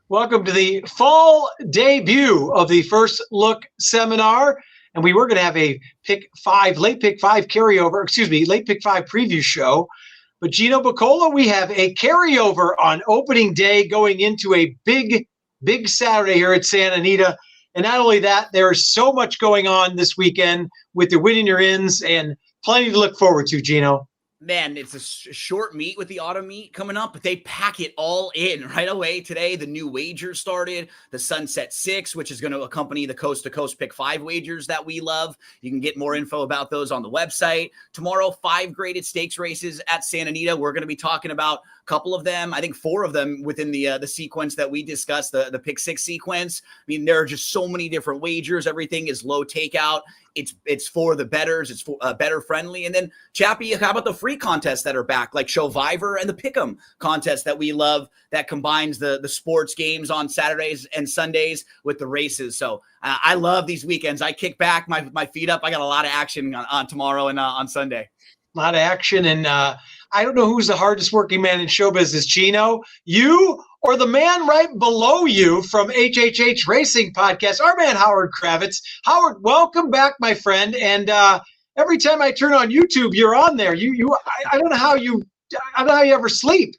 Welcome to the fall debut of the First Look seminar. And we were going to have a late pick five late pick five preview show. But Gino Bacola, we have a carryover on opening day going into a big Saturday here at Santa Anita. And not only that, there is so much going on this weekend with the Winning Your Ins and plenty to look forward to, Gino. Man, it's a short meet with the auto meet coming up, but they pack it all in right away today. The new wager started, the Sunset Six, which is going to accompany the Coast to Coast Pick 5 wagers that we love. You can get more info about those on the website. Tomorrow, 5 graded stakes races at Santa Anita. We're going to be talking about a couple of them. I think 4 of them within the sequence that we discussed, the Pick 6 sequence. I mean, there are just so many different wagers. Everything is low takeout. It's for the bettors. It's for better friendly. And then, Chappie, how about the free contests that are back, like Showviver and the Pick'em contest that we love, that combines the sports games on Saturdays and Sundays with the races. So I love these weekends. I kick back, my feet up. I got a lot of action on tomorrow and on Sunday. A lot of action. And I don't know who's the hardest working man in show business, Gino, you or the man right below you from HHH Racing Podcast, our man Howard Kravitz. Howard, welcome back, my friend. And every time I turn on YouTube, you're on there. I don't know how you ever sleep.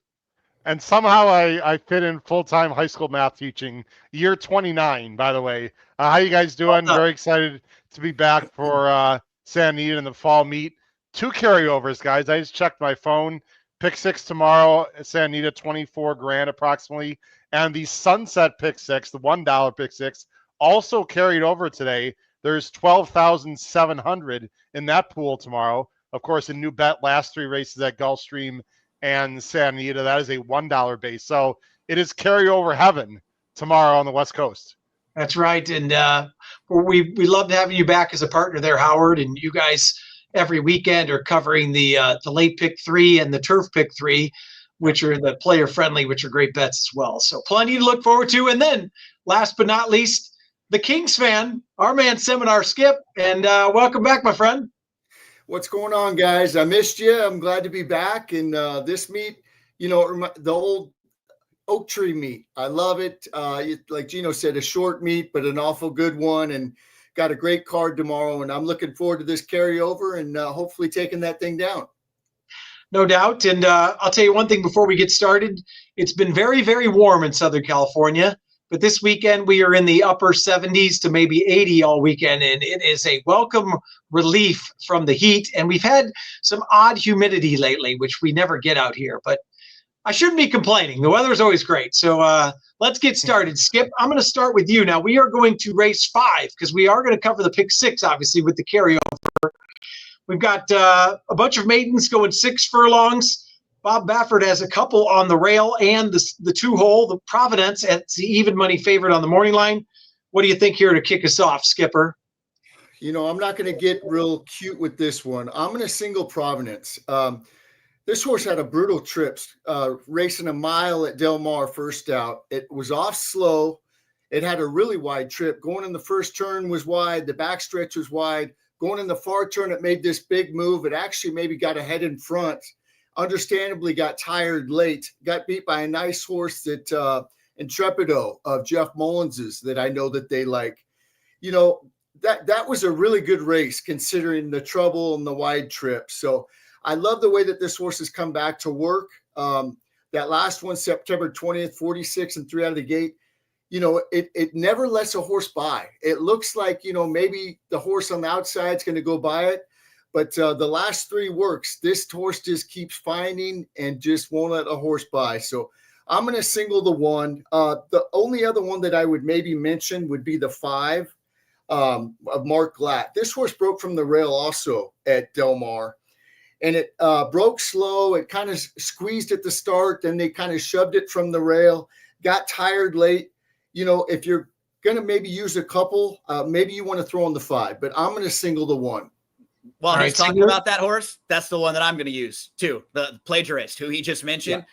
And somehow I fit in full-time high school math teaching, year 29, by the way. How you guys doing? Very excited to be back for Santa Anita in the fall meet. 2 carryovers, guys. I just checked my phone. Pick 6 tomorrow at Santa Anita, 24 grand approximately. And the Sunset Pick 6, the $1 Pick 6, also carried over today. There's 12,700 in that pool tomorrow. Of course, a new bet, last 3 races at Gulfstream and Santa Anita. That is a $1 base. So it is carryover heaven tomorrow on the West Coast. That's right. And we loved having you back as a partner there, Howard. And you guys every weekend are covering the late pick 3 and the turf pick 3, which are the player friendly, which are great bets as well. So plenty to look forward to. And then last but not least, the Kings fan, our man Seminar Skip. And welcome back, my friend. What's going on, guys? I missed you. I'm glad to be back. And this meet, the old oak tree meet. I love it. Like Gino said, a short meet, but an awful good one. And got a great card tomorrow. And I'm looking forward to this carryover and hopefully taking that thing down. No doubt. And I'll tell you one thing before we get started. It's been very, very warm in Southern California. But this weekend, we are in the upper 70s to maybe 80 all weekend, and it is a welcome relief from the heat. And we've had some odd humidity lately, which we never get out here. But I shouldn't be complaining. The weather is always great. So let's get started. Skip, I'm going to start with you. Now, we are going to race 5 because we are going to cover the pick 6, obviously, with the carryover. We've got a bunch of maidens going 6 furlongs. Bob Baffert has a couple on the rail and the 2-hole, the Providence, at the even money favorite on the morning line. What do you think here to kick us off, Skipper? I'm not going to get real cute with this one. I'm going to single Providence. This horse had a brutal trip, racing a mile at Del Mar first out. It was off slow. It had a really wide trip. Going in the first turn was wide. The backstretch was wide. Going in the far turn, it made this big move. It actually maybe got ahead in front. Understandably got tired late, got beat by a nice horse that Intrepido of Jeff Mullins's that I know that they like. That was a really good race considering the trouble and the wide trip. So I love the way that this horse has come back to work. That last one, September 20th, 46 and 3 out of the gate. It never lets a horse by. It looks like, maybe the horse on the outside is going to go by it. But the last 3 works. This horse just keeps finding and just won't let a horse by. So I'm going to single the 1. The only other one that I would maybe mention would be the 5 of Mark Glatt. This horse broke from the rail also at Del Mar. And it broke slow. It kind of squeezed at the start. Then they kind of shoved it from the rail. Got tired late. If you're going to maybe use a couple, maybe you want to throw in the 5. But I'm going to single the 1. Well, he's talking about that horse. That's the one that I'm going to use too. The Plagiarist, who he just mentioned,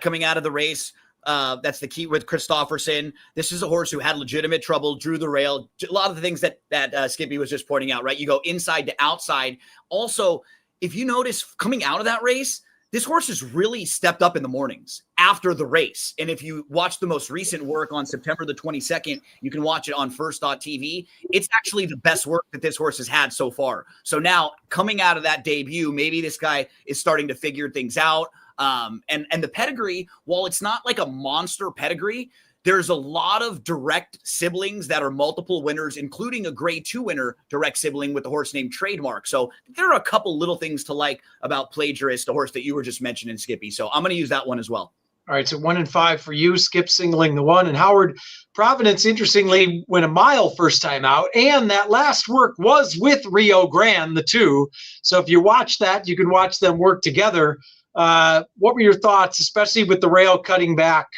coming out of the race. That's the key with Christofferson. This is a horse who had legitimate trouble, drew the rail. A lot of the things that Skippy was just pointing out, right? You go inside to outside. Also, if you notice coming out of that race, this horse has really stepped up in the mornings after the race. And if you watch the most recent work on September the 22nd, you can watch it on first.tv. It's actually the best work that this horse has had so far. So now coming out of that debut, maybe this guy is starting to figure things out. And the pedigree, while it's not like a monster pedigree, there's a lot of direct siblings that are multiple winners, including a grade 2 winner direct sibling with a horse named Trademark. So there are a couple little things to like about Plagiarist, a horse that you were just mentioning, Skippy. So I'm going to use that one as well. All right, so 1 and 5 for you. Skip singling the 1. And Howard, Providence, interestingly, went a mile first time out. And that last work was with Rio Grande, the 2. So if you watch that, you can watch them work together. What were your thoughts, especially with the rail cutting back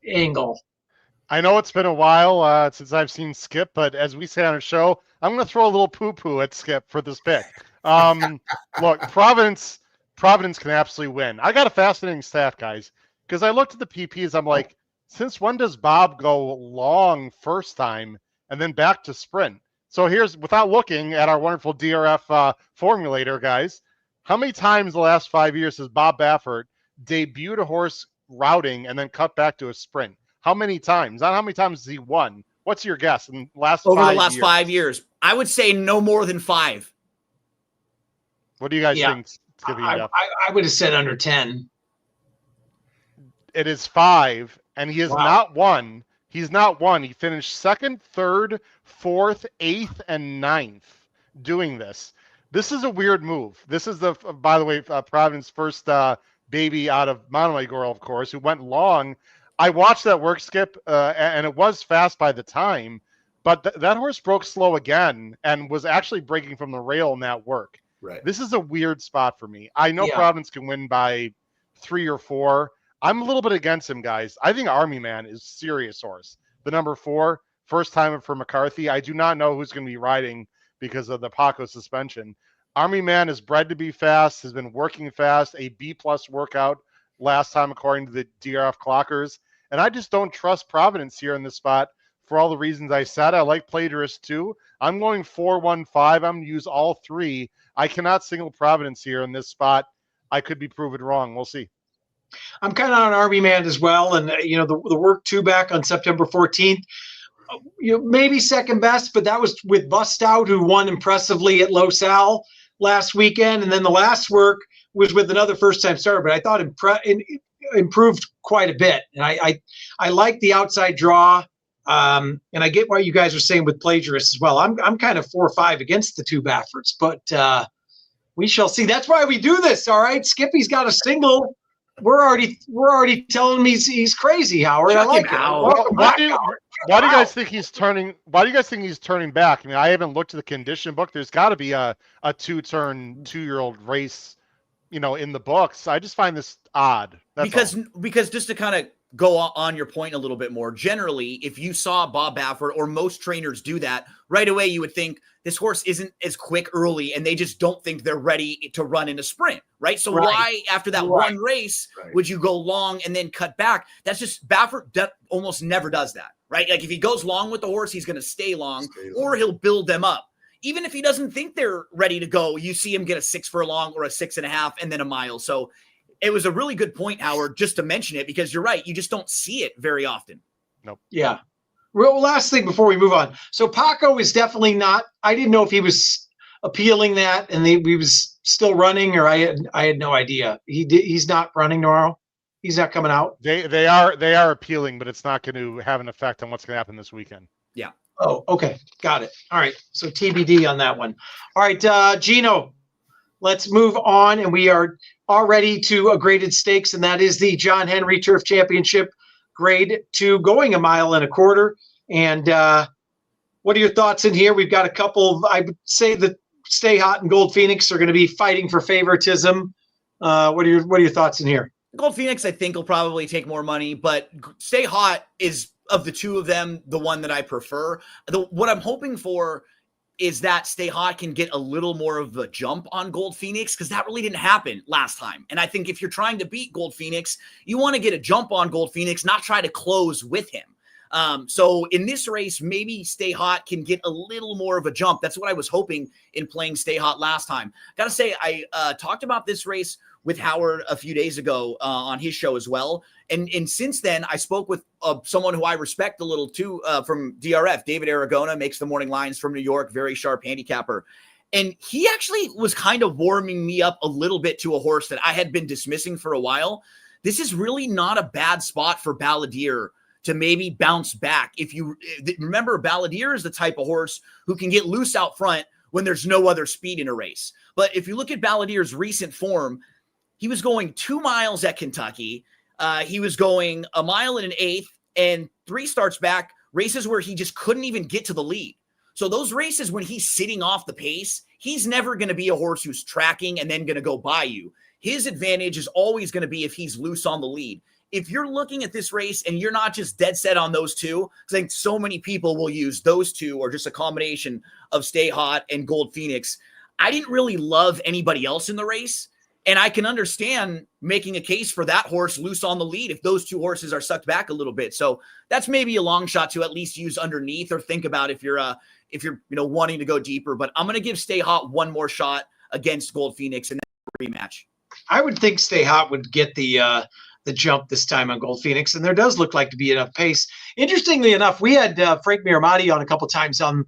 angle? I know it's been a while since I've seen Skip, but as we say on our show, I'm going to throw a little poo-poo at Skip for this pick. Look, Providence can absolutely win. I got a fascinating stat, guys, because I looked at the PPs. I'm like, since when does Bob go long first time and then back to sprint? So here's, without looking at our wonderful DRF formulator, guys, how many times the last 5 years has Bob Baffert debuted a horse routing and then cut back to a sprint? How many times? Not how many times has he won. What's your guess? In the last over 5 the last years? 5 years, I would say no more than 5. What do you guys think? I would have said under 10. It is 5, and he has Wow. not won. He's not won. He finished 2nd, 3rd, 4th, 8th, and 9th doing this. This is a weird move. This is by the way, Providence's first baby out of Monomoy Girl, of course, who went long. I watched that work, Skip, and it was fast by the time, but that horse broke slow again and was actually breaking from the rail in that work. Right. This is a weird spot for me. I know Yeah. Providence can win by 3 or 4. I'm a little bit against him, guys. I think Army Man is serious horse. The number 4, first timer for McCarthy. I do not know who's going to be riding because of the Paco suspension. Army Man is bred to be fast, has been working fast, a B+ workout last time according to the DRF clockers. And I just don't trust Providence here in this spot for all the reasons I said. I like Plagiarist too. I'm going 4-1-5. I'm going to use all 3. I cannot single Providence here in this spot. I could be proven wrong. We'll see. I'm kind of on Army Man as well. And, the work 2 back on September 14th, maybe second best, but that was with Bust Out, who won impressively at Los Al last weekend. And then the last work was with another first-time starter, but I thought improved quite a bit. And I like the outside draw. And I get what you guys are saying with Plagiarist as well. I'm kind of 4-5 against the 2 Bafferts, but we shall see. That's why we do this. All right. Skippy's got a single. We're already telling him he's crazy, Howard. Chuck I like him it. out. Welcome Why back, do you Howard. guys think he's turning? Why do you guys think he's turning back? I mean, I haven't looked at the condition book. There's got to be a 2-turn 2-year-old race, in the books. I just find this odd. That's all. Because just to kind of go on your point a little bit more, generally, if you saw Bob Baffert or most trainers do that, right away you would think this horse isn't as quick early and they just don't think they're ready to run in a sprint, right? So why, after that one race, would you go long and then cut back? That's just Baffert almost never does that, right? Like if he goes long with the horse, he's going to stay long or he'll build them up. Even if he doesn't think they're ready to go, you see him get a 6 furlong or a 6.5 and then a mile. So it was a really good point, Howard, just to mention it, because you're right. You just don't see it very often. Nope. Yeah. Real last thing before we move on. So Paco is definitely not. I didn't know if he was appealing that and he was still running, or I had no idea. He's not running tomorrow. He's not coming out. They are appealing, but it's not going to have an effect on what's going to happen this weekend. Yeah. Oh, okay. Got it. All right. So TBD on that one. All right, Gino, let's move on. And we are already to a graded stakes, and that is the John Henry Turf Championship grade 2, going 1.25 miles. And what are your thoughts in here? We've got a couple. I would say that Stay Hot and Gold Phoenix are going to be fighting for favoritism. What are your thoughts in here? Gold Phoenix, I think, will probably take more money, but Stay Hot is, of the 2 of them, the one that I prefer. What I'm hoping for is that Stay Hot can get a little more of a jump on Gold Phoenix, because that really didn't happen last time. And I think if you're trying to beat Gold Phoenix, you want to get a jump on Gold Phoenix, not try to close with him. So in this race, maybe Stay Hot can get a little more of a jump. That's what I was hoping in playing Stay Hot last time. Got to say, I talked about this race with Howard a few days ago on his show as well. And since then, I spoke with someone who I respect a little too from DRF. David Aragona makes the morning lines from New York, very sharp handicapper. And he actually was kind of warming me up a little bit to a horse that I had been dismissing for a while. This is really not a bad spot for Balladeer to maybe bounce back. If you remember, Balladeer is the type of horse who can get loose out front when there's no other speed in a race. But if you look at Balladeer's recent form, he was going 2 miles at Kentucky. He was going 1 mile and an eighth, and 3 starts back, races where he just couldn't even get to the lead. So those races when he's sitting off the pace, he's never going to be a horse who's tracking and then going to go by you. His advantage is always going to be if he's loose on the lead. If you're looking at this race and you're not just dead set on those two, because I think so many people will use those two or just a combination of Stay Hot and Gold Phoenix, I didn't really love anybody else in the race. And I can understand making a case for that horse loose on the lead if those two horses are sucked back a little bit. So that's maybe a long shot to at least use underneath or think about if you're wanting to go deeper. But I'm going to give Stay Hot one more shot against Gold Phoenix in that rematch. I would think Stay Hot would get the jump this time on Gold Phoenix, and there does look like to be enough pace. Interestingly enough, we had Frank Miramati on a couple times on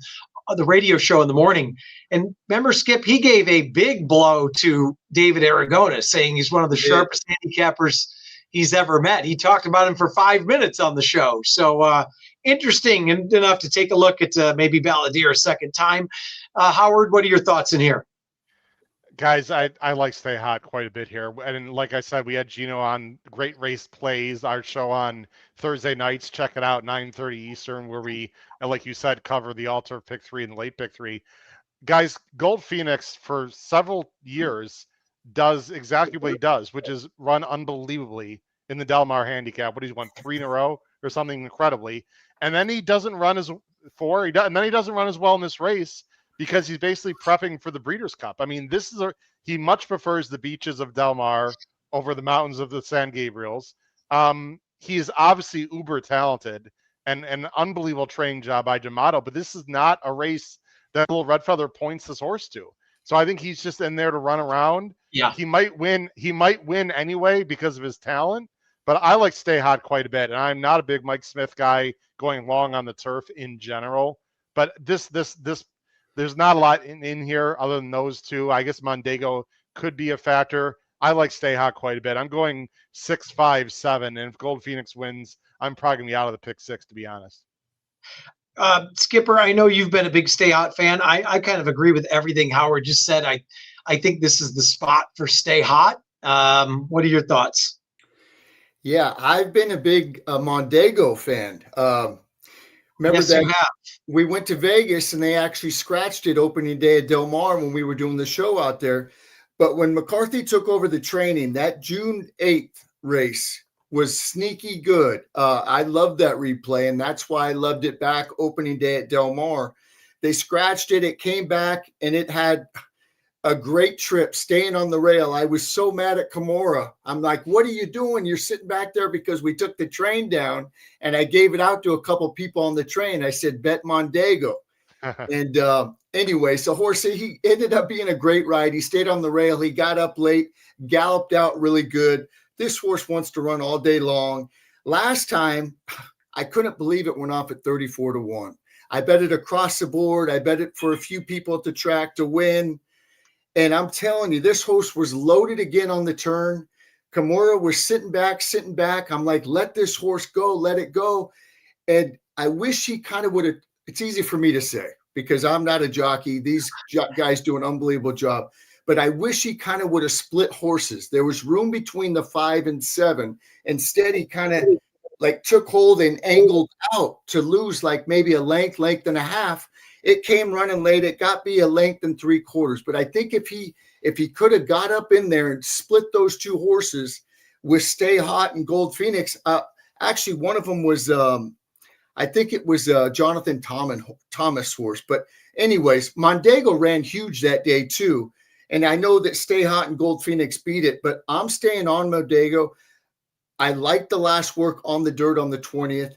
the radio show in the morning. And remember, Skip, he gave a big blow to David Aragona, saying he's one of the sharpest handicappers he's ever met. He talked about him for 5 minutes on the show. So interesting enough to take a look at maybe Balladeer a second time. Howard, what are your thoughts in here? Guys, I like Stay Hot quite a bit here. And like I said, we had Gino on Great Race Plays, our show on Thursday nights. Check it out, 9:30 Eastern, where we, like you said, cover the Altar Pick 3 and the Late Pick 3. Guys, Gold Phoenix for several years does exactly what he does, which is run unbelievably in the Del Mar handicap. What, he's won 3 in a row or something incredibly. And then he doesn't run as and then he doesn't run as well in this race, because he's basically prepping for the Breeders' Cup. I mean, he much prefers the beaches of Del Mar over the mountains of the San Gabriels. He is obviously uber talented and an unbelievable training job by D'Amato, but this is not a race that Little Red Feather points this horse to. So I think he's just in there to run around. Yeah. He might win anyway because of his talent, but I like Stay Hot quite a bit. And I'm not a big Mike Smith guy going long on the turf in general, but this there's not a lot in here other than those two. I guess Mondego could be a factor. I like Stay Hot quite a bit. I'm going 6, 5, 7. And if Gold Phoenix wins, I'm probably going to be out of the pick 6, to be honest. Skipper, I know you've been a big Stay Hot fan. I kind of agree with everything Howard just said. I think this is the spot for Stay Hot. What are your thoughts? Yeah, I've been a big Mondego fan. Remember yes, that you have. We went to Vegas and they actually scratched it opening day at Del Mar when we were doing the show out there. But when McCarthy took over the training, that June 8th race was sneaky good. I loved that replay, and that's why I loved it back opening day at Del Mar. They scratched it. It came back, and it had a great trip staying on the rail. I was so mad at Kimura. I'm like, what are you doing? You're sitting back there because we took the train down, and I gave it out to a couple people on the train. I said, bet Mondego. And anyway, so Horsey, he ended up being a great ride. He stayed on the rail. He got up late, galloped out really good. This horse wants to run all day long. Last time, I couldn't believe it went off at 34-1. I bet it across the board. I bet it for a few people at the track to win. And I'm telling you, this horse was loaded again on the turn. Kimura was sitting back. I'm like, let this horse go, let it go. And I wish he kind of would have, it's easy for me to say because I'm not a jockey. These guys do an unbelievable job. But I wish he kind of would have split horses. There was room between the 5 and 7. Instead, he kind of like took hold and angled out to lose like maybe a length and a half. It came running late. It got me a length and 3/4. But I think if he could have got up in there and split those two horses with Stay Hot and Gold Phoenix, actually one of them was I think it was Jonathan Thomas horse. But anyways, Mondego ran huge that day too. And I know that Stay Hot and Gold Phoenix beat it, but I'm staying on Mondego. I like the last work on the dirt on the 20th.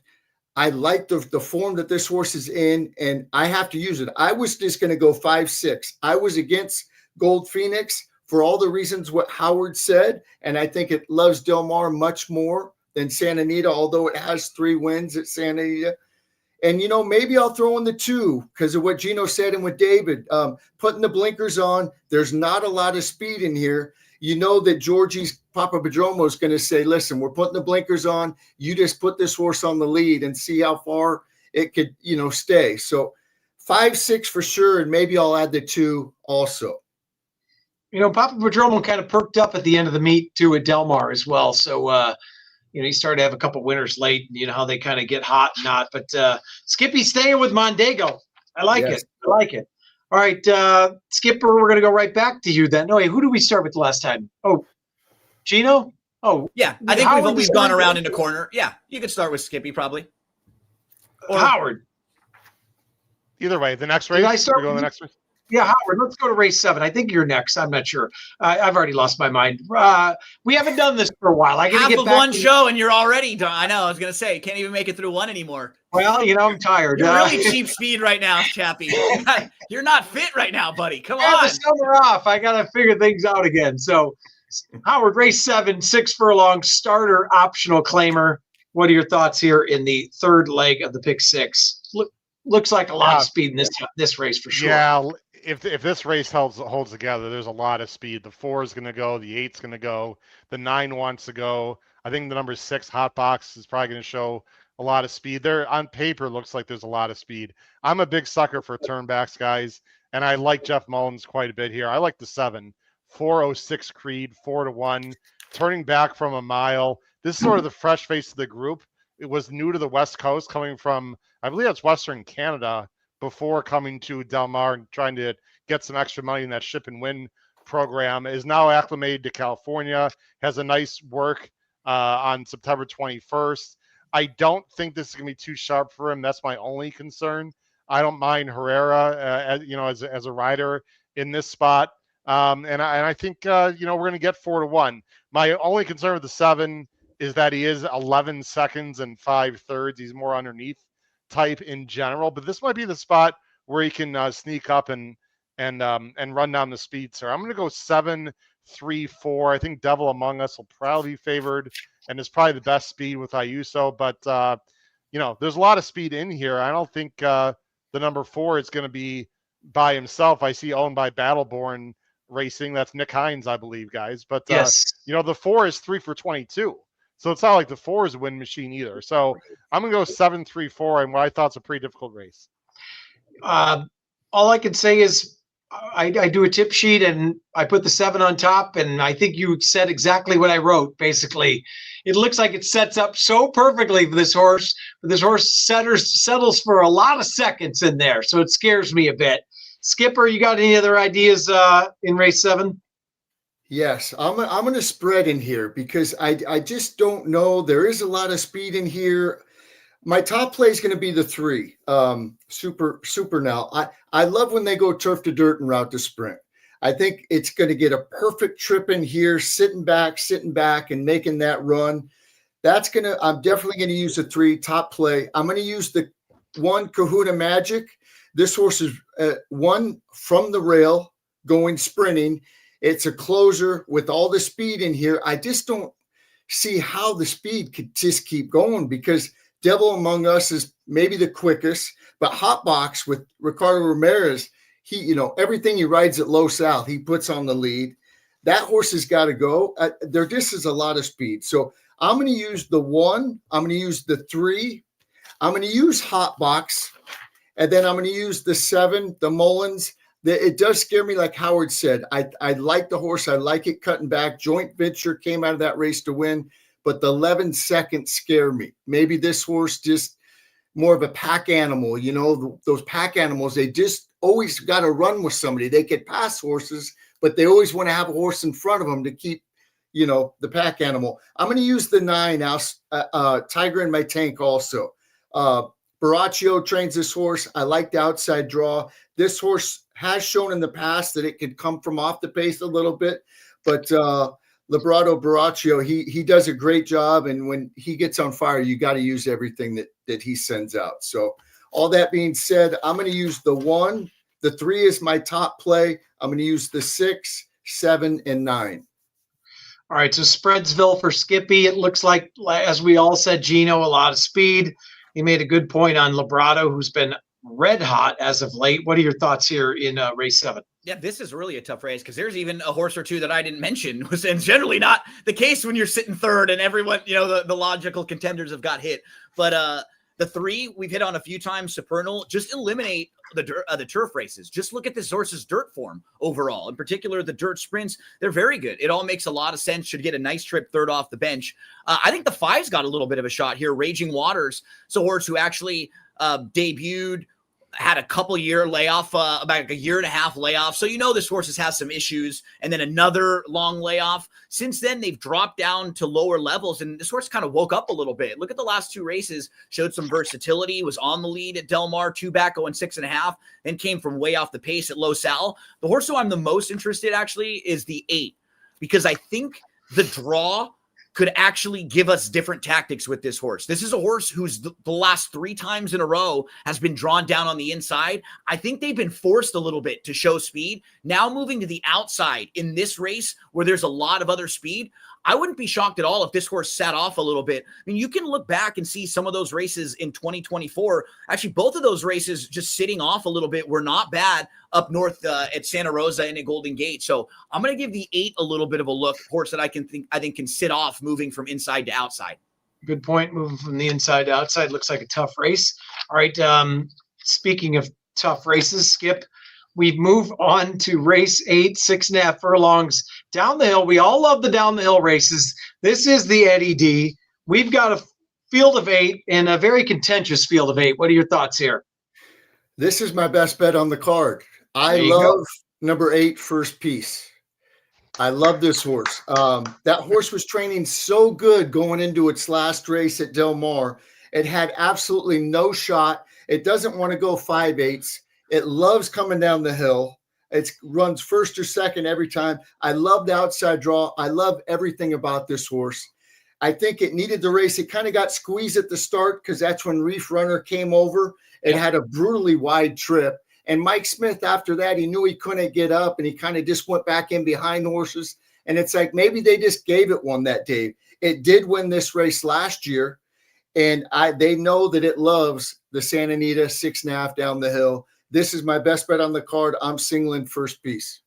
I like the form that this horse is in, and I have to use it. I was just going to go 5-6. I was against Gold Phoenix for all the reasons what Howard said. And I think it loves Del Mar much more than Santa Anita, although it has 3 wins at Santa Anita. And, maybe I'll throw in the 2 because of what Gino said and with David. Putting the blinkers on, there's not a lot of speed in here. You know that Georgie's Papa Padromo is going to say, listen, we're putting the blinkers on. You just put this horse on the lead and see how far it could, stay. So 5, 6 for sure. And maybe I'll add the 2 also. Papa Padromo kind of perked up at the end of the meet too at Del Mar as well. So, he started to have a couple winners late. You know how they kind of get hot and not. But Skippy's staying with Mondego. I like it. I like it. All right, Skipper, we're going to go right back to you then. No, wait, who did we start with last time? Oh, Gino? Oh. Yeah, I think we've gone around in the corner. Yeah, you could start with Skippy probably. Or Howard. Either way, the next race. Did I start with the next race? Yeah, Howard, let's go to race 7. I think you're next. I'm not sure. I've already lost my mind. We haven't done this for a while. I got to get half of back one show and you're already done. I know. I was going to say, can't even make it through one anymore. Well, I'm tired. You're really cheap speed right now, Chappie. You're not fit right now, buddy. Come on. I have the summer off. I got to figure things out again. So, Howard, race 7, 6 furlong, starter optional claimer. What are your thoughts here in the third leg of the pick 6? Looks like a lot of speed in this race for sure. Yeah, if this race holds together, there's a lot of speed. The 4 is going to go, the 8's going to go, the 9 wants to go. I think the number 6 Hot Box is probably going to show a lot of speed. There on paper looks like there's a lot of speed. I'm a big sucker for turnbacks, guys, and I like Jeff Mullins quite a bit here. I like the 7, 406 Creed, 4-1, turning back from a mile. This is sort of the fresh face of the group. It was new to the West Coast, coming from, I believe that's Western Canada, before coming to Del Mar and trying to get some extra money in that ship and win program, is now acclimated to California, has a nice work on September 21st. I don't think this is going to be too sharp for him. That's my only concern. I don't mind Herrera, as a rider in this spot. And I think, we're going to get 4-1. My only concern with the 7 is that he is 11 seconds and 5/3. He's more underneath type in general, but this might be the spot where he can sneak up and run down the speed. So I'm going to go 7-3-4. I think Devil Among Us will probably be favored and is probably the best speed with Ayuso. But there's a lot of speed in here. I don't think the number 4 is going to be by himself. I see owned by Battleborn Racing. That's Nick Hines, I believe, guys. But yes, the 4 is 3 for 22. So it's not like the 4 is a win machine either. So I'm going to go 7-3-4 in what I thought is a pretty difficult race. All I can say is I do a tip sheet and I put the 7 on top, and I think you said exactly what I wrote, basically. It looks like it sets up so perfectly for this horse, but this horse settles for a lot of seconds in there, so it scares me a bit. Skipper, you got any other ideas in race 7? Yes, I'm going to spread in here because I just don't know. There is a lot of speed in here. My top play is going to be the 3, Super Now. I love when they go turf to dirt and route to sprint. I think it's going to get a perfect trip in here, sitting back and making that run. I'm definitely going to use the 3 top play. I'm going to use the 1 Kahuna Magic. This horse is 1 from the rail going sprinting. It's a closer with all the speed in here. I just don't see how the speed could just keep going because Devil Among Us is maybe the quickest, but Hot Box with Ricardo Ramirez, he, everything he rides at Low South, he puts on the lead. That horse has got to go. There just is a lot of speed. So I'm going to use the 1. I'm going to use the 3. I'm going to use Hot Box. And then I'm going to use the 7, the Mullins. It does scare me, like Howard said. I like the horse. I like it cutting back. Joint Venture came out of that race to win, but the 11 seconds scare me. Maybe this horse just more of a pack animal. Those pack animals, they just always got to run with somebody. They could pass horses, but they always want to have a horse in front of them to keep, the pack animal. I'm going to use the 9 now, Tiger in my tank also. Baraccio trains this horse. I like the outside draw. This horse has shown in the past that it could come from off the pace a little bit, but Librato Baraccio, he does a great job. And when he gets on fire, you got to use everything that he sends out. So all that being said, I'm going to use the 1. The 3 is my top play. I'm going to use the 6, 7, and 9. All right, so Spreadsville for Skippy. It looks like, as we all said, Gino, a lot of speed. He made a good point on Librato, who's been red hot as of late. What are your thoughts here in race 7? Yeah, this is really a tough race because there's even a horse or two that I didn't mention, and generally not the case when you're sitting third and everyone, the logical contenders have got hit. But the 3 we've hit on a few times, Supernal, just eliminate the turf races. Just look at this horse's dirt form overall. In particular, the dirt sprints, they're very good. It all makes a lot of sense. Should get a nice trip third off the bench. I think the 5's got a little bit of a shot here. Raging Waters, it's a horse who actually debuted, had a couple year layoff, about a year and a half layoff. So this horse has some issues, and then another long layoff. Since then, they've dropped down to lower levels, and this horse kind of woke up a little bit. Look at the last 2 races, showed some versatility, was on the lead at Del Mar, 2 back going 6.5, then came from way off the pace at Los Al. The horse who I'm the most interested actually is the 8, because I think the draw could actually give us different tactics with this horse. This is a horse who's the last 3 times in a row has been drawn down on the inside. I think they've been forced a little bit to show speed. Now moving to the outside in this race where there's a lot of other speed, I wouldn't be shocked at all if this horse sat off a little bit. I mean, you can look back and see some of those races in 2024. Actually, both of those races just sitting off a little bit were not bad up north at Santa Rosa and at Golden Gate. So I'm going to give the 8 a little bit of a look. Horse that I think can sit off moving from inside to outside. Good point. Moving from the inside to outside looks like a tough race. All right. Speaking of tough races, Skip, we move on to race 8, 6.5 furlongs down the hill. We all love the down the hill races. This is the Eddie D. We've got a field of 8 and a very contentious field of 8. What are your thoughts here? This is my best bet on the card. I love number 8, First Piece. I love this horse. That horse was training so good going into its last race at Del Mar. It had absolutely no shot. It doesn't want to go 5/8. It loves coming down the hill. It runs first or second every time. I love the outside draw. I love everything about this horse. I think it needed the race. It kind of got squeezed at the start because that's when Reef Runner came over. It had a brutally wide trip. And Mike Smith, after that, he knew he couldn't get up, and he kind of just went back in behind horses. And it's like maybe they just gave it one that day. It did win this race last year, and they know that it loves the Santa Anita 6.5 down the hill. This is my best bet on the card. I'm singling First Piece.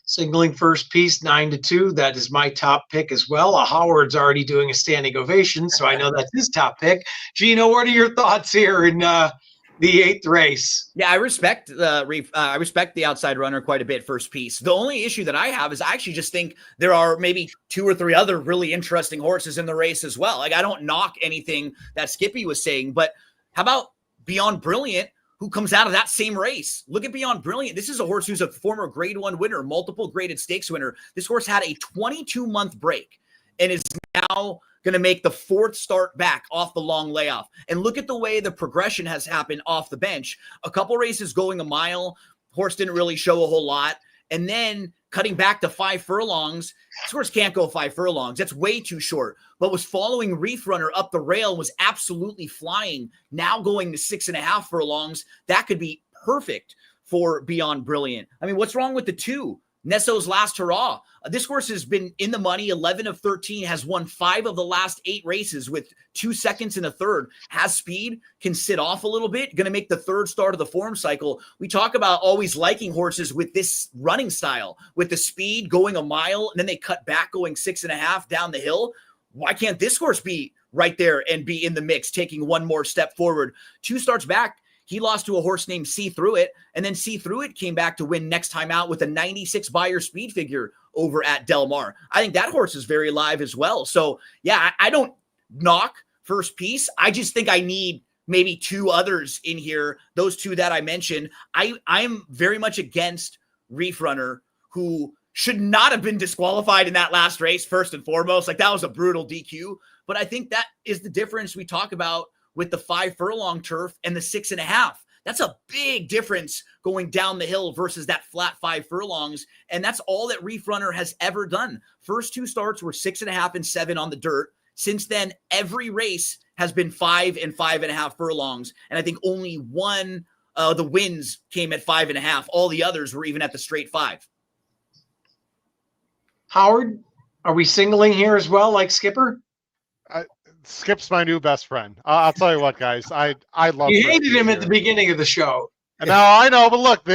Signaling First Piece, 9-2. That is my top pick as well. Howard's already doing a standing ovation, so I know that's his top pick. Gino, what are your thoughts here in the 8th race? Yeah, I respect the outside runner quite a bit, First Piece. The only issue that I have is I actually just think there are maybe 2 or 3 other really interesting horses in the race as well. Like, I don't knock anything that Skippy was saying, but how about Beyond Brilliant, who comes out of that same race? Look at Beyond Brilliant. This is a horse who's a former Grade 1 winner, multiple graded stakes winner. This horse had a 22-month break and is now going to make the 4th start back off the long layoff. And look at the way the progression has happened off the bench. A couple races going a mile. Horse didn't really show a whole lot. And then cutting back to 5 furlongs. This horse can't go 5 furlongs. That's way too short. But was following Reef Runner up the rail, was absolutely flying. Now going to 6.5 furlongs. That could be perfect for Beyond Brilliant. I mean, what's wrong with the 2? Nesso's Last Hurrah. This horse has been in the money, 11 of 13, has won 5 of the last 8 races with 2 seconds and a third, has speed, can sit off a little bit, going to make the 3rd start of the form cycle. We talk about always liking horses with this running style, with the speed going a mile, and then they cut back going 6.5 down the hill. Why can't this horse be right there and be in the mix, taking one more step forward? 2 starts back. He lost to a horse named See Through It, and then See Through It came back to win next time out with a 96 Beyer speed figure over at Del Mar. I think that horse is very live as well. So, yeah, I don't knock First Piece. I just think I need maybe 2 others in here, those 2 that I mentioned. I'm very much against Reef Runner, who should not have been disqualified in that last race, first and foremost. Like, that was a brutal DQ. But I think that is the difference we talk about with the 5 furlong turf and the 6.5. That's a big difference going down the hill versus that flat 5 furlongs. And that's all that Reef Runner has ever done. First 2 starts were 6.5 and 7 on the dirt. Since then, every race has been 5 and 5.5 furlongs. And I think only one, the wins came at 5.5. All the others were even at the straight 5. Howard, are we singling here as well, like Skipper? Skip's my new best friend. I'll tell you what, guys. I love You First hated Piece him at the here. beginning of the show. No, I know, but look,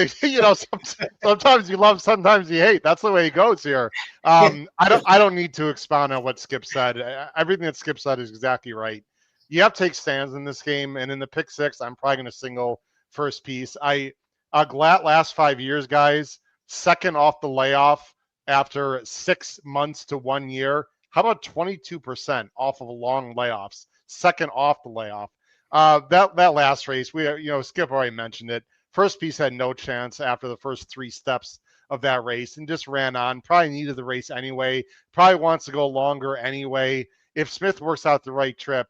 sometimes you love, sometimes you hate. That's the way it goes here. I don't need to expound on what Skip said. Everything that Skip said is exactly right. You have to take stands in this game, and in the pick six, I'm probably going to single First Piece. Glatt last 5 years, guys, second off the layoff after 6 months to 1 year. How about 22% off of long layoffs? Second off the layoff. That last race, Skip already mentioned it. First Piece had no chance after the first 3 steps of that race and just ran on. Probably needed the race anyway. Probably wants to go longer anyway. If Smith works out the right trip,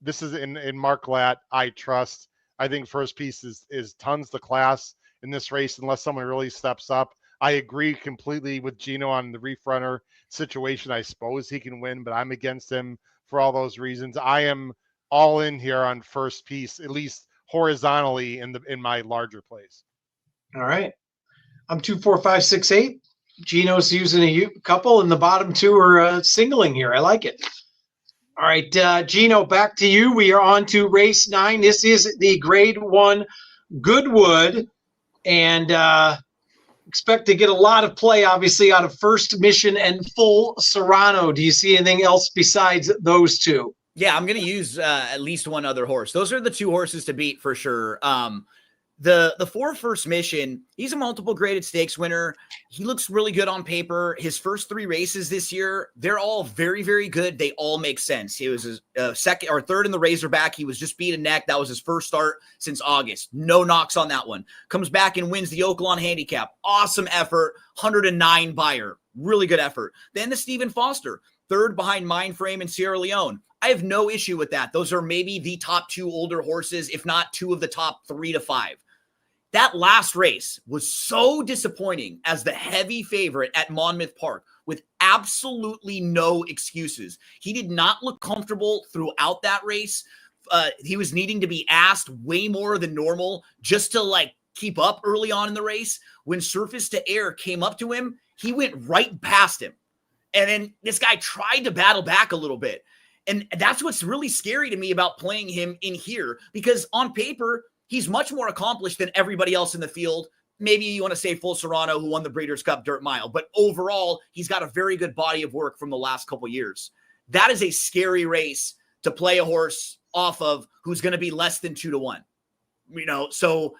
this is in Mark Glatt, I trust. I think First Piece is tons the class in this race unless someone really steps up. I agree completely with Gino on the reef runner situation. I suppose he can win, but I'm against him for all those reasons. I am all in here on First Piece, at least horizontally in my larger plays. All right. I'm 2, 4, 5, 6, 8. Gino's using a couple, and the bottom 2 are singling here. I like it. All right, Gino, back to you. We are on to race 9. This is the Grade 1 Goodwood, and expect to get a lot of play, obviously, out of First Mission and Full Serrano. Do you see anything else besides those 2? Yeah, I'm going to use at least one other horse. Those are the 2 horses to beat for sure. The 4 First Mission, he's a multiple graded stakes winner. He looks really good on paper. His first 3 races this year, they're all very, very good. They all make sense. He was his second or third in the Razorback. He was just beat a neck. That was his first start since August. No knocks on that one. Comes back and wins the Oaklawn Handicap. Awesome effort. 109 buyer. Really good effort. Then the Stephen Foster, third behind Mindframe and Sierra Leone. I have no issue with that. Those are maybe the top 2 older horses, if not 2 of the top 3 to 5. That last race was so disappointing as the heavy favorite at Monmouth Park with absolutely no excuses. He did not look comfortable throughout that race. He was needing to be asked way more than normal just to keep up early on in the race. When Surface to Air came up to him, he went right past him. And then this guy tried to battle back a little bit. And that's what's really scary to me about playing him in here, because on paper, he's much more accomplished than everybody else in the field. Maybe you want to say Full Serrano, who won the Breeders' Cup Dirt Mile, but overall, he's got a very good body of work from the last couple years. That is a scary race to play a horse off of who's going to be less than 2 to 1. So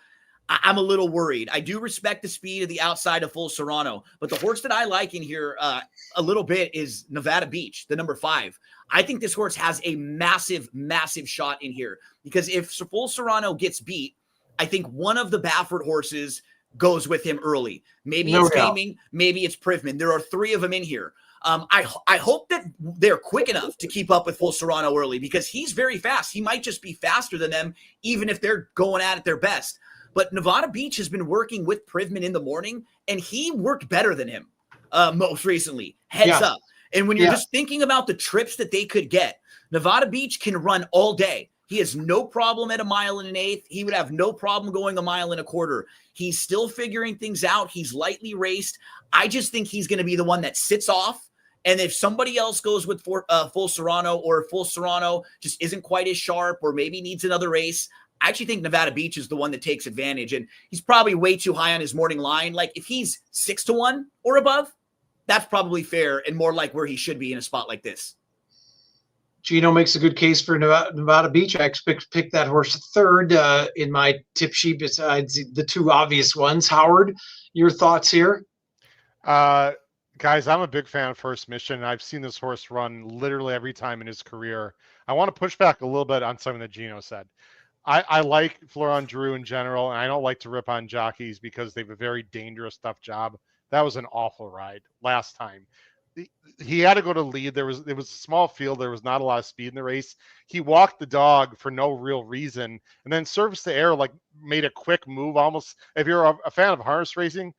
I'm a little worried. I do respect the speed of the outside of Full Serrano, but the horse that I like in here a little bit is Nevada Beach, the number 5. I think this horse has a massive, massive shot in here, because if Full Serrano gets beat, I think one of the Baffert horses goes with him early. Maybe it's Taming, maybe it's Privman. There are 3 of them in here. I hope that they're quick enough to keep up with Full Serrano early, because he's very fast. He might just be faster than them, even if they're going at it their best. But Nevada Beach has been working with Privman in the morning, and he worked better than him most recently. Heads up. And when you're just thinking about the trips that they could get, Nevada Beach can run all day. He has no problem at 1 1/8. He would have no problem going 1 1/4. He's still figuring things out. He's lightly raced. I just think he's going to be the one that sits off. And if somebody else goes with Full Serrano, or Full Serrano just isn't quite as sharp, or maybe needs another race, I actually think Nevada Beach is the one that takes advantage. And he's probably way too high on his morning line. If he's 6 to 1 or above, that's probably fair and more like where he should be in a spot like this. Gino makes a good case for Nevada Beach. I expect to pick that horse third in my tip sheet besides the 2 obvious ones. Howard, your thoughts here? Guys, I'm a big fan of First Mission. I've seen this horse run literally every time in his career. I want to push back a little bit on something that Gino said. I like Florent Drew in general, and I don't like to rip on jockeys because they have a very dangerous, tough job. That was an awful ride last time. He had to go to lead. It was a small field. There was not a lot of speed in the race. He walked the dog for no real reason, and then Service to Air made a quick move. Almost, if you're a fan of harness racing,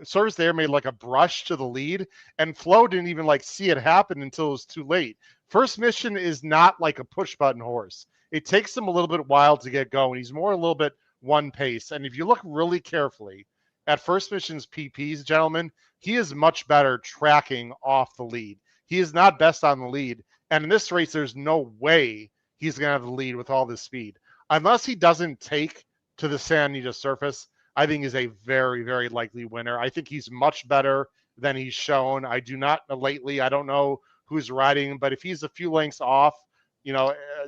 Service to Air made a brush to the lead, and Flo didn't even see it happen until it was too late. First Mission is not a push button horse. It takes him a little bit while to get going. He's more a little bit one pace, and if you look really carefully at First Mission's PPs, gentlemen, he is much better tracking off the lead. He is not best on the lead. And in this race, there's no way he's going to have the lead with all this speed. Unless he doesn't take to the San Anita surface, I think he's a very, very likely winner. I think he's much better than he's shown. I do not lately. I don't know who's riding, but if he's a few lengths off,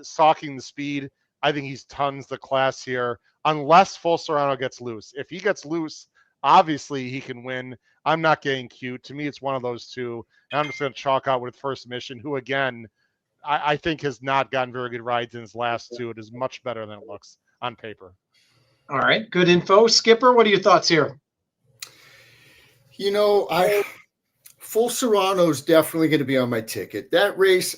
stalking the speed, I think he's tons the class here, unless Full Serrano gets loose. If he gets loose, obviously he can win. I'm not getting cute. To me, it's one of those two. And I'm just going to chalk out with First Mission, who, again, I think has not gotten very good rides in his last two. It is much better than it looks on paper. All right. Good info. Skipper, what are your thoughts here? Full Serrano is definitely going to be on my ticket. That race,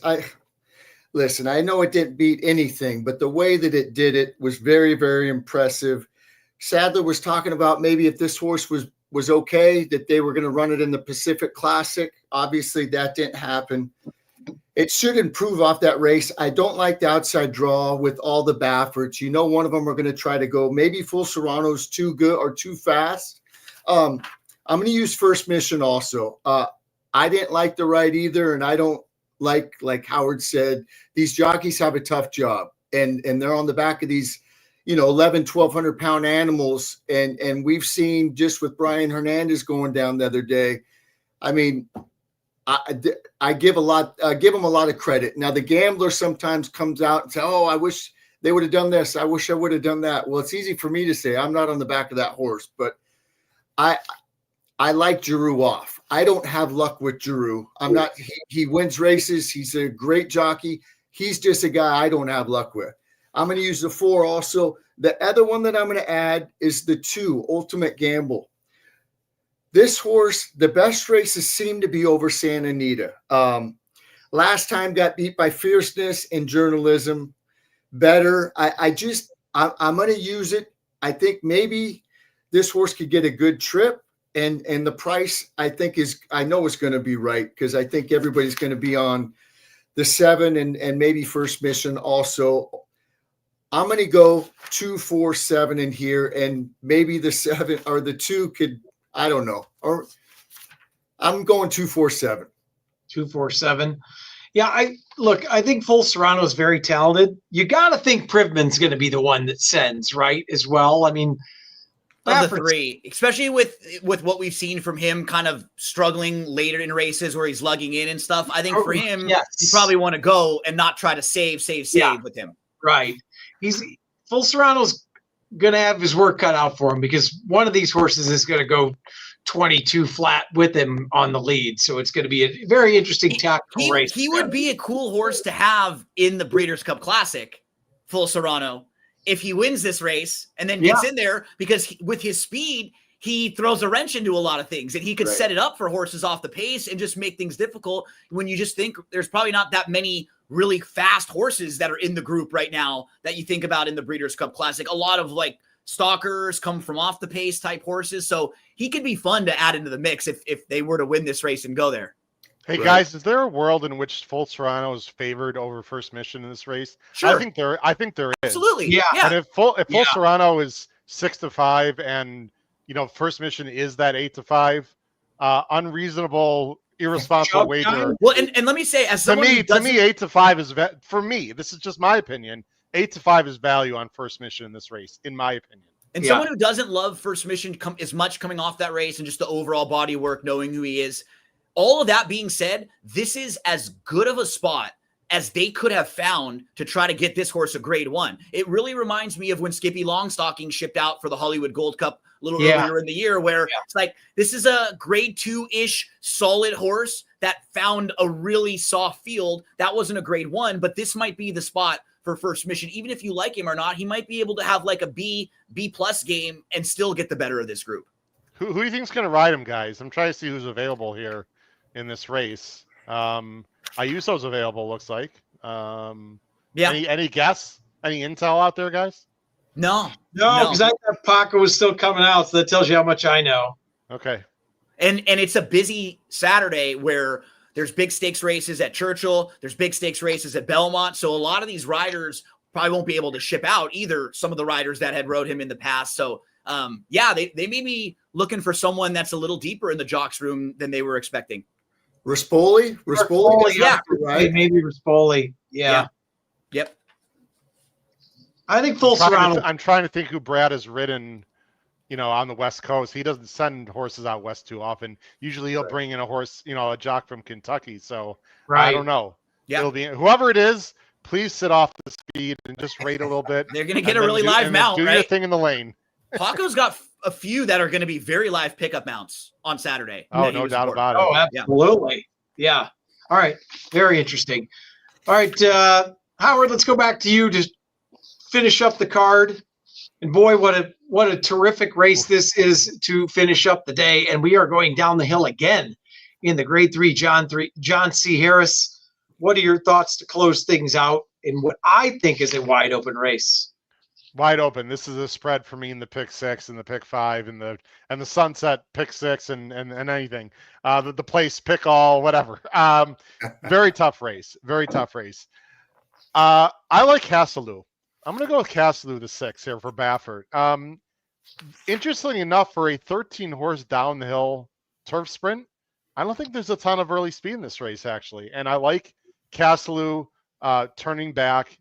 listen, I know it didn't beat anything, but the way that it did it was very, very impressive. Sadler was talking about maybe if this horse was okay, that they were going to run it in the Pacific Classic. Obviously, that didn't happen. It should improve off that race. I don't like the outside draw with all the Baffords. One of them are going to try to go. Maybe Full Serrano's too good or too fast. I'm going to use First Mission also. I didn't like the ride either, and I don't like Howard said, these jockeys have a tough job, and they're on the back of these 1,100-1,200 pound animals, and we've seen just with Brian Hernandez going down the other day. I mean, I give him a lot of credit. Now the gambler sometimes comes out and says, "Oh, I wish they would have done this. I wish I would have done that." Well, it's easy for me to say. I'm not on the back of that horse, but I like Giroux off. I don't have luck with Giroux. I'm not. He wins races. He's a great jockey. He's just a guy I don't have luck with. I'm going to use the 4 also. The other one that I'm going to add is the 2, Ultimate Gamble. This horse, the best races seem to be over Santa Anita. Last time got beat by Fierceness and Journalism. Better. I'm going to use it. I think maybe this horse could get a good trip. And the price, I know is going to be right, because I think everybody's going to be on the 7 and maybe First Mission also. I'm going to go 2, 4, 7 in here, and maybe the 7 or the 2 could, I don't know. Or I'm going 2, 4, 7. 2, 4, 7. Yeah, I think Full Serrano is very talented. You got to think Privman's going to be the one that sends, right, as well. I mean, of the 3, especially with what we've seen from him kind of struggling later in races where he's lugging in and stuff. I think for him, you probably want to go and not try to save with him. Right. Full Serrano's going to have his work cut out for him, because one of these horses is going to go 22 flat with him on the lead. So it's going to be a very interesting tactical race. He would be a cool horse to have in the Breeders' Cup Classic, Full Serrano, if he wins this race and then gets in there, because with his speed, he throws a wrench into a lot of things, and he could set it up for horses off the pace and just make things difficult when you just think there's probably not that many really fast horses that are in the group right now that you think about in the Breeders' Cup Classic. A lot of like stalkers come from off the pace type horses. So he could be fun to add into the mix if they were to win this race and go there. Hey guys, is there a world in which Full Serrano is favored over First Mission in this race? Sure. I think there is. Absolutely. Yeah. And if Full Serrano is 6-5 and First Mission is that 8-5, unreasonable, irresponsible wager. Well, and let me say, as someone to me 8-5 is for me. This is just my opinion. 8-5 is value on First Mission in this race, in my opinion. And someone who doesn't love First Mission as much coming off that race and just the overall body work, knowing who he is. All of that being said, this is as good of a spot as they could have found to try to get this horse a grade 1. It really reminds me of when Skippy Longstocking shipped out for the Hollywood Gold Cup a little earlier in the year, where it's like, this is a grade 2-ish solid horse that found a really soft field. That wasn't a grade 1, but this might be the spot for First Mission. Even if you like him or not, he might be able to have like a B+ game and still get the better of this group. Who do you think's going to ride him, guys? I'm trying to see who's available here in this race. Ayuso's available, looks like. Any guess? Any intel out there, guys? No, because I thought Paco was still coming out, so that tells you how much I know. Okay. And it's a busy Saturday where there's big stakes races at Churchill, there's big stakes races at Belmont, so a lot of these riders probably won't be able to ship out either, some of the riders that had rode him in the past. So yeah, they may be looking for someone that's a little deeper in the jocks room than they were expecting. Rispoli, yeah, right? Maybe Rispoli. Yeah. Yep. I think full surround. I'm trying to think who Brad has ridden, on the West Coast. He doesn't send horses out west too often. Usually he'll bring in a horse, a jock from Kentucky. So I don't know. Yeah. It'll be whoever it is. Please sit off the speed and just rate a little bit. They're going to get a really live mount, do right? your thing in the lane. Paco's got a few that are going to be very live pickup mounts on Saturday. Oh, no doubt about it. Oh, absolutely. Yeah. All right. Very interesting. All right, Howard, let's go back to you to finish up the card. And boy, what a terrific race this is to finish up the day. And we are going down the hill again in the Grade 3 John C. Harris. What are your thoughts to close things out in what I think is a wide open race? Wide open. This is a spread for me in the pick 6 and the pick 5 and the sunset pick 6 and anything. The place pick all, whatever. Very tough race. Very tough race. I like Castleloo. I'm going to go with Castleloo the 6 here for Baffert. Interestingly enough, for a 13 horse down the hill turf sprint, I don't think there's a ton of early speed in this race actually. And I like Castleloo turning back.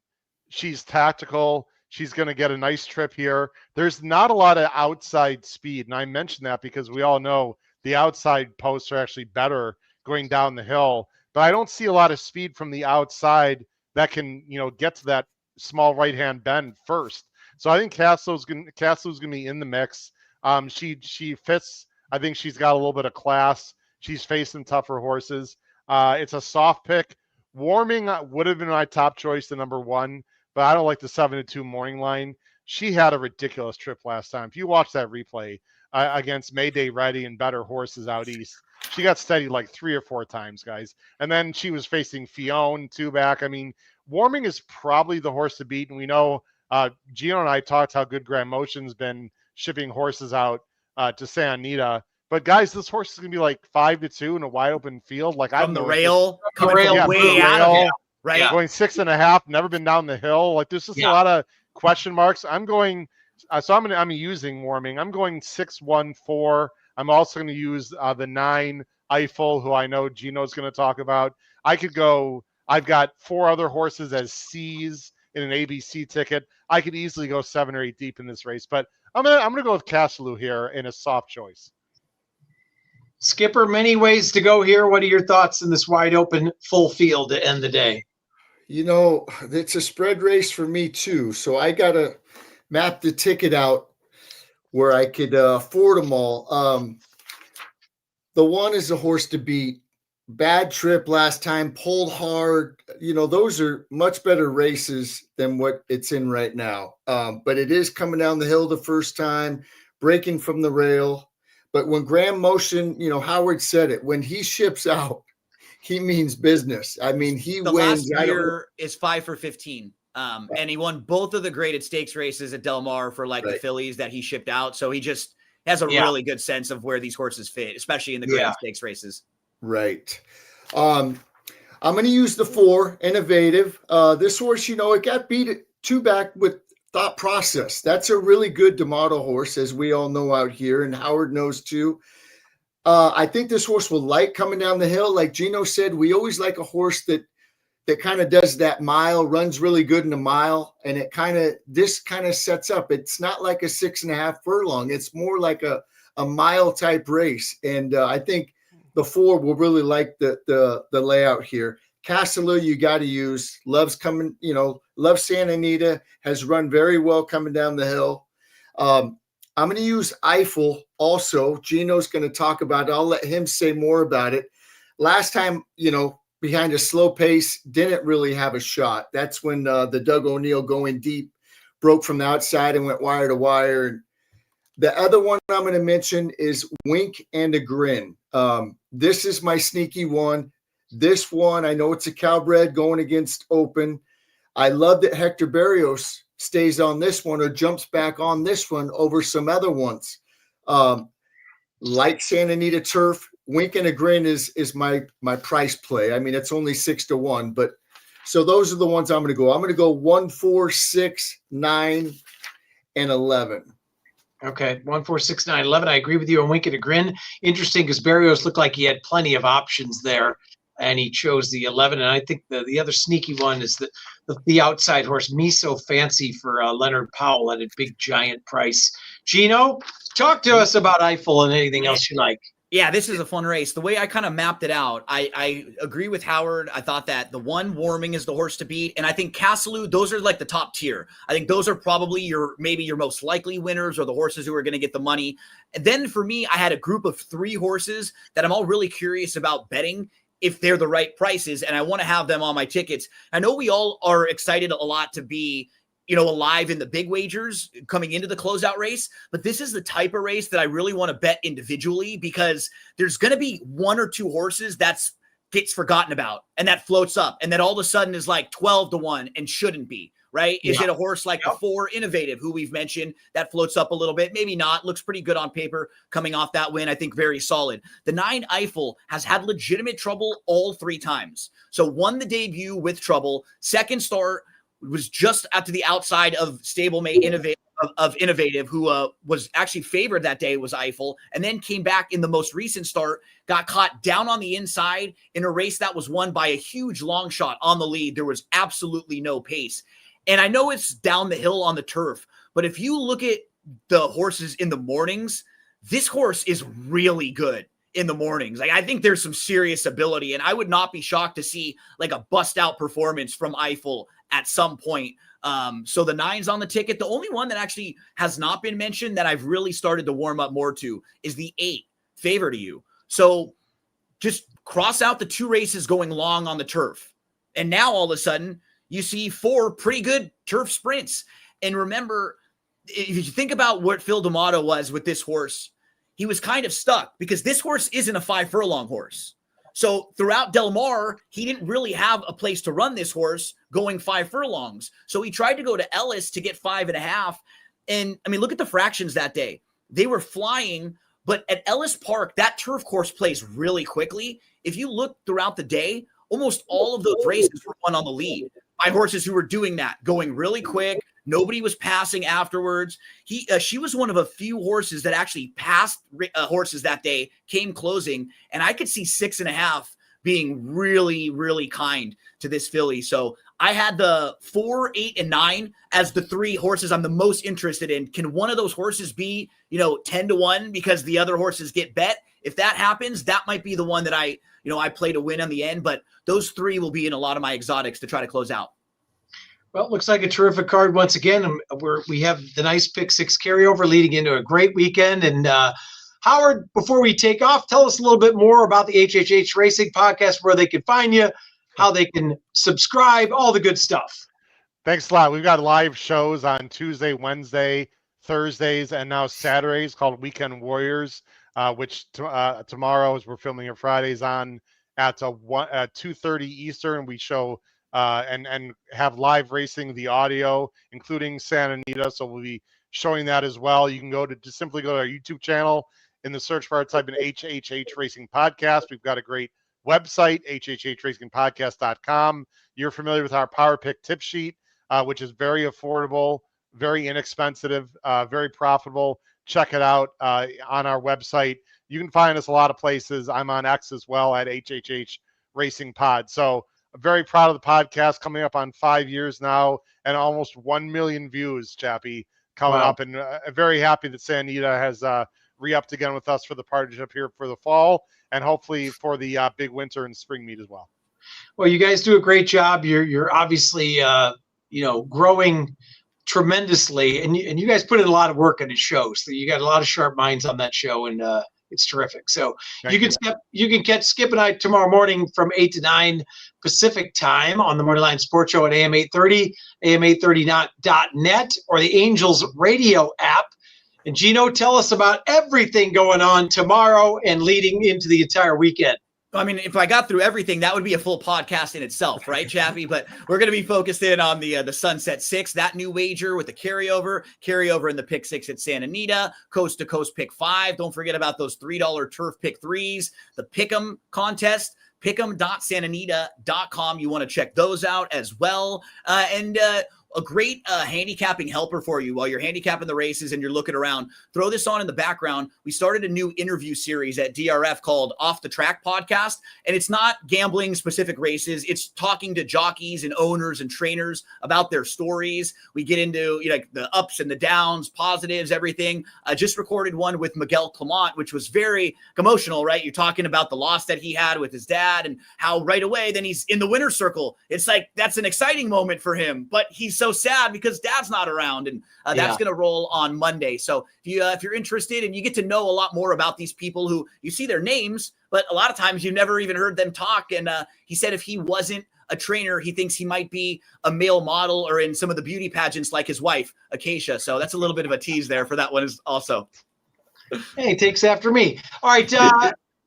She's tactical. She's going to get a nice trip here. There's not a lot of outside speed. And I mentioned that because we all know the outside posts are actually better going down the hill. But I don't see a lot of speed from the outside that can, get to that small right-hand bend first. So I think Castle's going to be in the mix. She fits. I think she's got a little bit of class. She's facing tougher horses. It's a soft pick. Warming would have been my top choice, the number 1. But I don't like the 7-2 morning line. She had a ridiculous trip last time. If you watch that replay against Mayday Ready and better horses out east, she got steady like 3 or 4 times, guys. And then she was facing Fione, 2 back. I mean, Warming is probably the horse to beat. And we know Gino and I talked how good Grand Motion's been shipping horses out to Santa Anita. But guys, this horse is going to be like 5-2 in a wide open field. Like from the rail, coming from way out of it. Right. Going 6.5, never been down the hill. Like there's just a lot of question marks. I'm going, I'm using Warming. I'm going 6-1-4. I'm also going to use the 9 Eiffel, who I know Gino's going to talk about. I've got 4 other horses as C's in an ABC ticket. I could easily go 7 or 8 deep in this race, but I'm gonna go with Castleloo here in a soft choice. Skipper, many ways to go here. What are your thoughts in this wide open full field to end the day? It's a spread race for me too. So I got to map the ticket out where I could afford them all. The 1 is a horse to beat. Bad trip last time, pulled hard. Those are much better races than what it's in right now. But it is coming down the hill the first time, breaking from the rail. But when Grand Motion, Howard said it, when he ships out, he means business. I mean, the wins. Last year is 5 for 15. And he won both of the graded stakes races at Del Mar for the fillies that he shipped out. So he just has a really good sense of where these horses fit, especially in the graded stakes races. Right. I'm going to use the 4, Innovative. This horse, it got beat at 2 back with Thought Process. That's a really good D'Amato horse, as we all know out here, and Howard knows too. I think this horse will like coming down the hill. Like Gino said, we always like a horse that kind of does that mile, runs really good in a mile, and this kind of sets up. It's not like a 6.5 furlong. It's more like a mile type race, and I think the 4 will really like the layout here. Castleloo, you got to use. Loves Santa Anita, has run very well coming down the hill. I'm going to use Eiffel also. Gino's going to talk about it. I'll let him say more about it. Last time, behind a slow pace, didn't really have a shot. That's when the Doug O'Neill going deep broke from the outside and went wire to wire. And the other one I'm going to mention is Wink and a Grin. This is my sneaky one. This one, I know it's a Calbred going against Open. I love that Hector Barrios stays on this one or jumps back on this one over some other ones. Like Santa Anita Turf, Wink and a Grin is my price play. I mean, it's only 6-1, but so those are the ones I'm going to go. I'm going to go 1, 4, 6, 9, and 11. Okay, 1, 4, 6, 9, 11. I agree with you. And wink and a grin. Interesting because Barrios looked like he had plenty of options there, and he chose the 11. And I think the other sneaky one is the outside horse, Me So Fancy for Leonard Powell at a big giant price. Gino, talk to us about Eiffel and anything else you like. Yeah, this is a fun race. The way I kind of mapped it out, I agree with Howard. I thought that the one Warming is the horse to beat. And I think Castelou, those are like the top tier. I think those are probably maybe your most likely winners or the horses who are going to get the money. And then for me, I had a group of 3 horses that I'm all really curious about betting if they're the right prices. And I want to have them on my tickets. I know we all are excited a lot to be alive in the big wagers coming into the closeout race. But this is the type of race that I really want to bet individually because there's going to be 1 or 2 horses that's gets forgotten about and that floats up. And then all of a sudden is like 12-1 and shouldn't be, right? Yeah. Is it a horse like the 4 Innovative, who we've mentioned, that floats up a little bit? Maybe not. Looks pretty good on paper coming off that win. I think very solid. The 9 Eiffel has had legitimate trouble all 3 times. So won the debut with trouble. Second start was just out to the outside of stablemate Innovative, who was actually favored that day, was Eiffel, and then came back in the most recent start, got caught down on the inside in a race that was won by a huge long shot on the lead. There was absolutely no pace. And I know it's down the hill on the turf, but if you look at the horses in the mornings, this horse is really good in the mornings. Like, I think there's some serious ability, and I would not be shocked to see like a bust out performance from Eiffel at some point. So the 9's on the ticket. The only one that actually has not been mentioned that I've really started to warm up more to is the 8, Favor to You. So just cross out the 2 races going long on the turf. And now all of a sudden you see 4 pretty good turf sprints. And remember, if you think about what Phil D'Amato was with this horse, he was kind of stuck because this horse isn't a 5 furlong horse. So throughout Del Mar, he didn't really have a place to run this horse going 5 furlongs. So he tried to go to Ellis to get 5.5. And I mean, look at the fractions that day. They were flying, but at Ellis Park, that turf course plays really quickly. If you look throughout the day, almost all of those races were won on the lead by horses who were doing that, going really quick. Nobody was passing afterwards. She was one of a few horses that actually passed horses that day, came closing, and I could see 6.5 being really, really kind to this filly. So I had the 4, 8, and 9 as the 3 horses I'm the most interested in. Can one of those horses be, 10-1 because the other horses get bet? If that happens, that might be the one that I play to win on the end. But those 3 will be in a lot of my exotics to try to close out. Well, it looks like a terrific card once again. We have the nice pick 6 carryover leading into a great weekend. And Howard, before we take off, tell us a little bit more about the HHH Racing Podcast, where they can find you, how they can subscribe, all the good stuff. Thanks a lot. We've got live shows on Tuesday, Wednesday, Thursdays, and now Saturdays called Weekend Warriors, which tomorrow, as we're filming it Fridays, on at 2:30 Eastern. We show and have live racing, the audio, including Santa Anita. So we'll be showing that as well. You can just simply go to our YouTube channel. In the search bar, type in HHH Racing Podcast. We've got a great website, hhhracingpodcast.com. You're familiar with our Power Pick tip sheet, which is very affordable, very inexpensive, very profitable. Check it out on our website. You can find us a lot of places. I'm on X as well at HHH Racing Pod. So I'm very proud of the podcast, coming up on 5 years now and almost 1 million views, Chappie, coming up. And very happy that Santa Anita has re-upped again with us for the partnership here for the fall and hopefully for the big winter and spring meet as well. Well, you guys do a great job. You're obviously, growing tremendously, and you guys put in a lot of work on the show. So you got a lot of sharp minds on that show, and it's terrific. So you can catch Skip and I tomorrow morning from 8 to 9 Pacific time on the Morning Line Sports Show at AM 830, AM830.net, or the Angels radio app. And Gino, tell us about everything going on tomorrow and leading into the entire weekend. I mean, if I got through everything, that would be a full podcast in itself, right, Chappie? But we're going to be focused in on the Sunset 6, that new wager with the carryover in the pick 6 at Santa Anita, coast to coast pick 5. Don't forget about those $3 turf pick 3s, the pick'em contest. Pick'em.santanita.com. You want to check those out as well. And a great handicapping helper for you while you're handicapping the races and you're looking around. Throw this on in the background. We started a new interview series at DRF called Off the Track Podcast, and it's not gambling specific races. It's talking to jockeys and owners and trainers about their stories. We get into like the ups and the downs, positives, everything. I just recorded one with Miguel Clement, which was very emotional, right? You're talking about the loss that he had with his dad and how right away then he's in the winner's circle. It's like that's an exciting moment for him, but he's so sad because dad's not around, and that's going to roll on Monday. So if you're interested and you get to know a lot more about these people who you see their names, but a lot of times you've never even heard them talk. And he said if he wasn't a trainer, he thinks he might be a male model or in some of the beauty pageants like his wife, Acacia. So that's a little bit of a tease there for that one also. Hey, he takes after me. All right,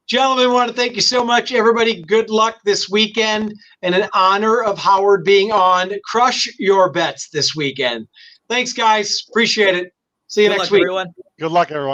gentlemen, want to thank you so much. Everybody, good luck this weekend, and in honor of Howard being on, crush your bets this weekend. Thanks, guys. Appreciate it. See you next week. Everyone. Good luck, everyone.